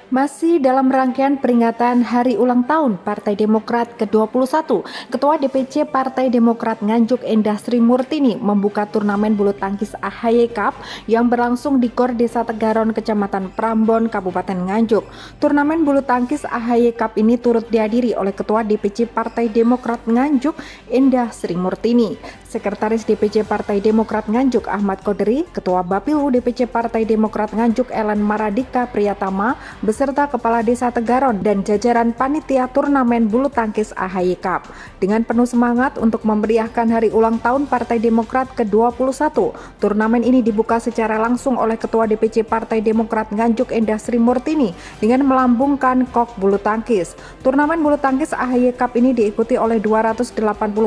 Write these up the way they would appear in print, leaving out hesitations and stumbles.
Masih dalam rangkaian peringatan Hari Ulang Tahun Partai Demokrat ke-21, Ketua DPC Partai Demokrat Nganjuk Endah Sri Murtini membuka turnamen bulu tangkis AHY Cup yang berlangsung di Gor Desa Tegaron, Kecamatan Prambon, Kabupaten Nganjuk. Turnamen bulu tangkis AHY Cup ini turut dihadiri oleh Ketua DPC Partai Demokrat Nganjuk Endah Sri Murtini, Sekretaris DPC Partai Demokrat Nganjuk Ahmad Kodri, Ketua Bapilu DPC Partai Demokrat Nganjuk Ellen Maradika Priyatama, beserta Kepala Desa Tegaron dan jajaran panitia turnamen bulu tangkis AHY Cup. Dengan penuh semangat untuk memeriahkan hari ulang tahun Partai Demokrat ke-21, turnamen ini dibuka secara langsung oleh Ketua DPC Partai Demokrat Nganjuk Endah Sri Murtini dengan melambungkan kok bulu tangkis. Turnamen bulu tangkis AHY Cup ini diikuti oleh 280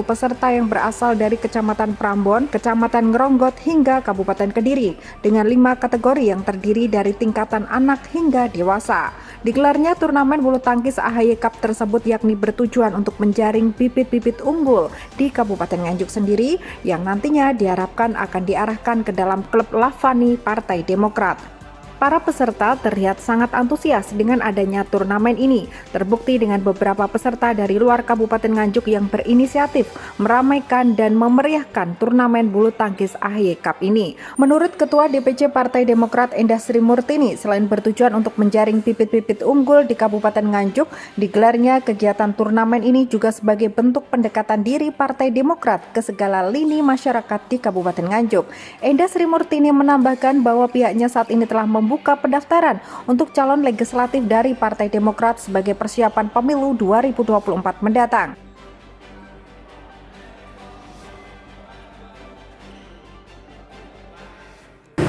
peserta yang berasal dari Kecamatan Prambon, Kecamatan Ngeronggot hingga Kabupaten Kediri dengan 5 kategori yang terdiri dari tingkatan anak hingga dewasa. Digelarnya turnamen bulu tangkis AHY Cup tersebut yakni bertujuan untuk menjaring bibit-bibit unggul di Kabupaten Nganjuk sendiri yang nantinya diharapkan akan diarahkan ke dalam klub Lavani Partai Demokrat. Para peserta terlihat sangat antusias dengan adanya turnamen ini, terbukti dengan beberapa peserta dari luar Kabupaten Nganjuk yang berinisiatif meramaikan dan memeriahkan turnamen bulu tangkis AHY Cup ini. Menurut Ketua DPC Partai Demokrat Endah Sri Murtini, selain bertujuan untuk menjaring bibit-bibit unggul di Kabupaten Nganjuk, digelarnya kegiatan turnamen ini juga sebagai bentuk pendekatan diri Partai Demokrat ke segala lini masyarakat di Kabupaten Nganjuk. Endah Sri Murtini menambahkan bahwa pihaknya saat ini telah membuka pendaftaran untuk calon legislatif dari Partai Demokrat sebagai persiapan pemilu 2024 mendatang.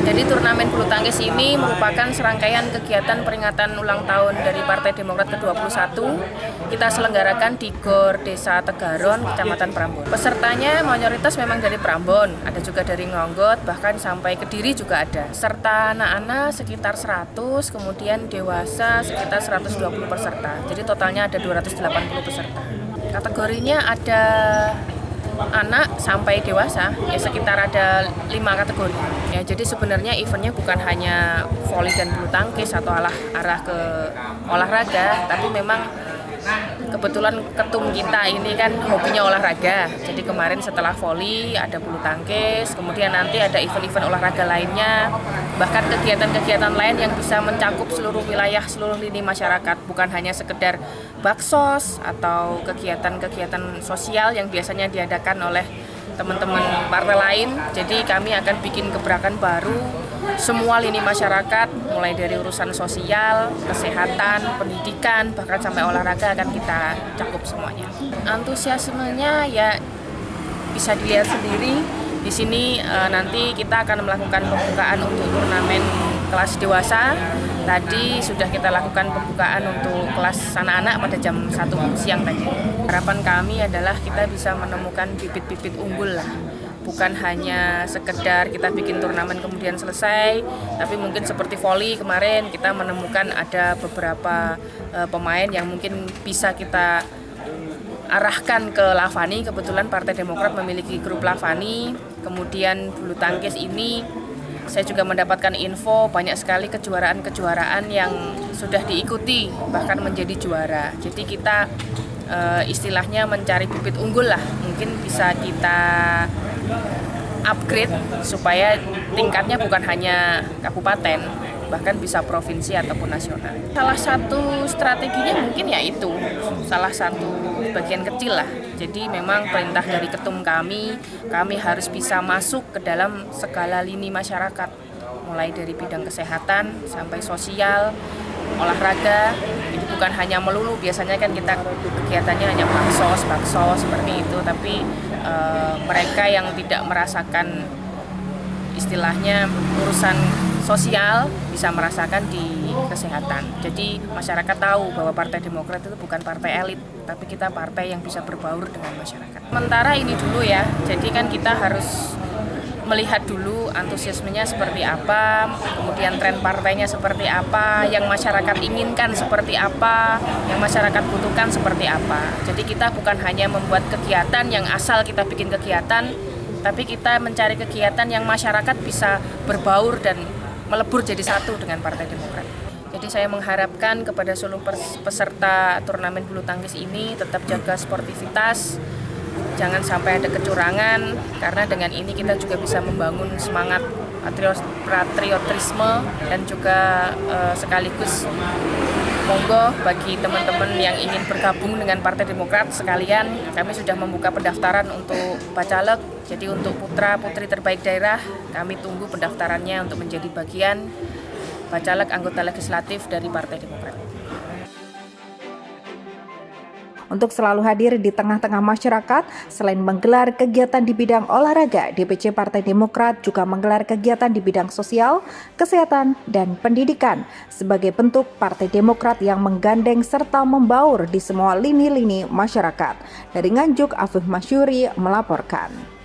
Jadi turnamen bulu tangkis ini merupakan serangkaian kegiatan peringatan ulang tahun dari Partai Demokrat ke-21. Kita selenggarakan di Gor Desa Tegaron, Kecamatan Prambon. Pesertanya mayoritas memang dari Prambon, ada juga dari Ngeronggot, bahkan sampai Kediri juga ada. Serta anak-anak sekitar 100, kemudian dewasa sekitar 120 peserta. Jadi totalnya ada 280 peserta. Kategorinya ada anak sampai dewasa, ya sekitar ada 5 kategori. Ya, jadi sebenarnya eventnya bukan hanya voli dan bulu tangkis atau arah ke olahraga, tapi memang kebetulan ketum kita ini kan hobinya olahraga. Jadi kemarin setelah voli ada bulu tangkis, kemudian nanti ada event-event olahraga lainnya, bahkan kegiatan-kegiatan lain yang bisa mencakup seluruh wilayah, seluruh lini masyarakat, bukan hanya sekedar baksos atau kegiatan-kegiatan sosial yang biasanya diadakan oleh teman-teman partai lain. Jadi kami akan bikin gebrakan baru, semua lini masyarakat, mulai dari urusan sosial, kesehatan, pendidikan, bahkan sampai olahraga akan kita cakup semuanya. Antusiasmenya ya bisa dilihat sendiri. Di sini nanti kita akan melakukan pembukaan untuk turnamen kelas dewasa. Tadi sudah kita lakukan pembukaan untuk kelas anak-anak pada jam 1 siang tadi. Harapan kami adalah kita bisa menemukan bibit-bibit unggul lah. Bukan hanya sekedar kita bikin turnamen kemudian selesai, tapi mungkin seperti voli kemarin kita menemukan ada beberapa pemain yang mungkin bisa kita arahkan ke Lavani. Kebetulan Partai Demokrat memiliki grup Lavani. Kemudian bulu tangkis ini saya juga mendapatkan info banyak sekali kejuaraan-kejuaraan yang sudah diikuti bahkan menjadi juara. Jadi kita istilahnya mencari bibit unggul lah, mungkin bisa kita upgrade supaya tingkatnya bukan hanya kabupaten, bahkan bisa provinsi ataupun nasional. Salah satu strateginya mungkin ya itu, salah satu bagian kecil lah. Jadi memang perintah dari ketum kami harus bisa masuk ke dalam segala lini masyarakat, mulai dari bidang kesehatan sampai sosial, olahraga. Itu bukan hanya melulu, biasanya kan kita kegiatannya hanya baksos seperti itu, tapi mereka yang tidak merasakan istilahnya urusan sosial bisa merasakan di kesehatan. Jadi masyarakat tahu bahwa Partai Demokrat itu bukan partai elit, tapi kita partai yang bisa berbaur dengan masyarakat. Sementara ini dulu ya, jadi kan kita harus melihat dulu antusiasmenya seperti apa, kemudian tren partainya seperti apa, yang masyarakat inginkan seperti apa, yang masyarakat butuhkan seperti apa. Jadi kita bukan hanya membuat kegiatan yang asal kita bikin kegiatan, tapi kita mencari kegiatan yang masyarakat bisa berbaur dan melebur jadi satu dengan Partai Demokrat. Jadi saya mengharapkan kepada seluruh peserta turnamen bulu tangkis ini tetap jaga sportivitas, jangan sampai ada kecurangan, karena dengan ini kita juga bisa membangun semangat patriotisme dan juga sekaligus monggo bagi teman-teman yang ingin bergabung dengan Partai Demokrat sekalian, kami sudah membuka pendaftaran untuk Bacalek. Jadi untuk putra-putri terbaik daerah, kami tunggu pendaftarannya untuk menjadi bagian Bacalek anggota legislatif dari Partai Demokrat. Untuk selalu hadir di tengah-tengah masyarakat, selain menggelar kegiatan di bidang olahraga, DPC Partai Demokrat juga menggelar kegiatan di bidang sosial, kesehatan, dan pendidikan sebagai bentuk Partai Demokrat yang menggandeng serta membaur di semua lini-lini masyarakat. Dari Nganjuk, Afif Masyuri melaporkan.